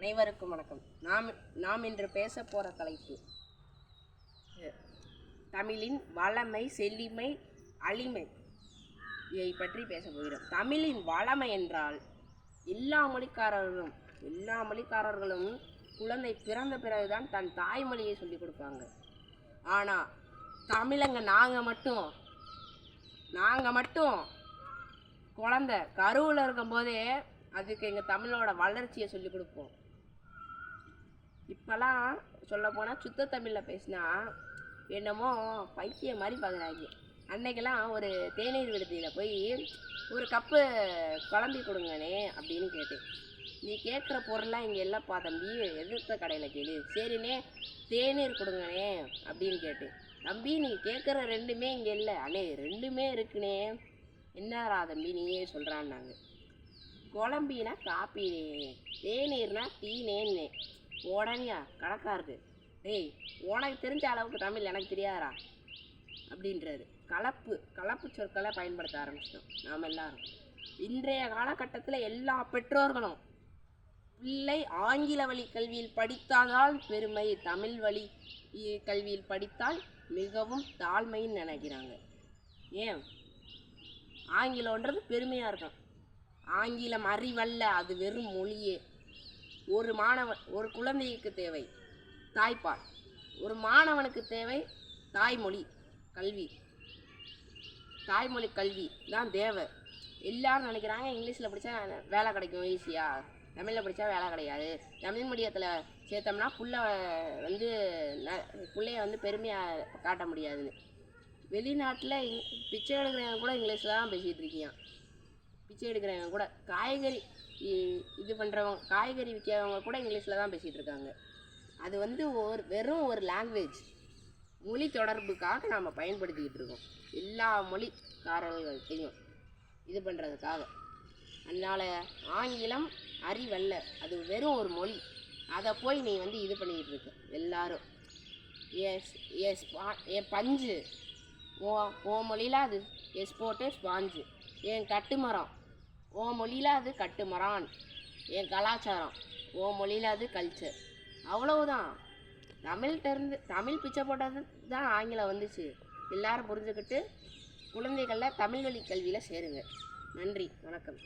அனைவருக்கும் வணக்கம். நாம் இன்று பேச போகிற தலைப்பு தமிழின் வளமை, செழுமை, அழிமை இதை பற்றி பேச போகிறோம். தமிழின் வளமை என்றால் எல்லா மொழிக்காரர்களும் குழந்தை பிறந்த பிறகுதான் தன் தாய்மொழியை சொல்லிக் கொடுப்பாங்க. ஆனால் தமிழங்க நாங்கள் மட்டும் குழந்தை கருவில் இருக்கும்போதே அதுக்கு எங்கள் தமிழோட வளர்ச்சியை சொல்லிக் கொடுப்போம். இப்போல்லாம் சொல்ல போனால் சுத்த தமிழில் பேசினா என்னமோ பைத்திய மாதிரி பார்க்குறாங்க. அன்னைக்கெல்லாம் ஒரு தேநீர் விடுதியில் போய் ஒரு கப்பு குழம்பி கொடுங்கண்ணே அப்படின்னு கேட்டேன். நீ கேட்குற பொருள்லாம் இங்கே இல்லைப்பா தம்பி, எதிர்த்த கடையில் கேளு. சரிண்ணே தேநீர் கொடுங்கண்ணே அப்படின்னு கேட்டேன். தம்பி நீ கேட்குற ரெண்டுமே இங்கே இல்லை. அண்ணே ரெண்டுமே இருக்குண்ணே. என்னடா தம்பி நீயே சொல்கிறான்னாங்க. குழம்பினா காப்பினே, தேநீர்னா டீனேன்னு. உடனே கணக்காருக்கு, டேய் உனக்கு தெரிஞ்ச அளவுக்கு தமிழ் எனக்கு தெரியாதா அப்படின்றாரு. கலப்பு சொற்களை பயன்படுத்த ஆரம்பிச்சிட்டோம் நாம் எல்லாரும். இன்றைய காலகட்டத்தில் எல்லா பெற்றோர்களும் பிள்ளை ஆங்கில வழி கல்வியில் படித்தால் பெருமை, தமிழ் வழி கல்வியில் படித்தால் மிகவும் தாழ்மைன்னு நினைக்கிறாங்க. ஏன் ஆங்கிலம்ன்றது பெருமையாக இருக்கும். ஆங்கிலம் அறிவல்ல, அது வெறும் மொழியே. ஒரு குழந்தைக்கு தேவை தாய்ப்பால், ஒரு மாணவனுக்கு தேவை தாய்மொழி கல்வி தான் தேவை. எல்லாரும் நினைக்கிறாங்க இங்கிலீஷில் படித்தா வேலை கிடைக்கும் ஈஸியாக, தமிழில் படித்தா வேலை கிடையாது, தமிழ் மீடியத்தில் சேர்த்தோம்னா பிள்ளைய பெருமையாக காட்ட முடியாதுன்னு. வெளிநாட்டில் பிச்சை எடுக்கிறவங்க கூட இங்கிலீஷில் தான் பேசிகிட்டு இருக்கியான். பிச்சை எடுக்கிறவங்க கூட காய்கறி விற்கிறவங்க கூட இங்கிலீஷில் தான் பேசிகிட்டு இருக்காங்க. அது வெறும் ஒரு லாங்குவேஜ், மொழி தொடர்புக்காக நாம் பயன்படுத்திக்கிட்டு இருக்கோம். எல்லா மொழிக்காரர்கள்ட்டையும் இது பண்ணுறதுக்காக. அதனால் ஆங்கிலம் அறிவல்ல, அது வெறும் ஒரு மொழி. அதை போய் நீ இது பண்ணிக்கிட்டு இருக்க. எல்லாரும் என் பஞ்சு ஓ மொழியில் அது எஸ்போர்ட்டு ஸ்பாஞ்சு, என் கட்டுமரம் ஓ மொழியில் அது கட்டுமரான், என் கலாச்சாரம் ஓ மொழியில் அது கல்ச்சர். அவ்வளவுதான். தமிழ் பிச்சை போட்டது தான் ஆங்கிலம் வந்துச்சு. எல்லாரும் புரிஞ்சுக்கிட்டு குழந்தைகளில் தமிழ் வழி கல்வியில் சேருங்க. நன்றி, வணக்கம்.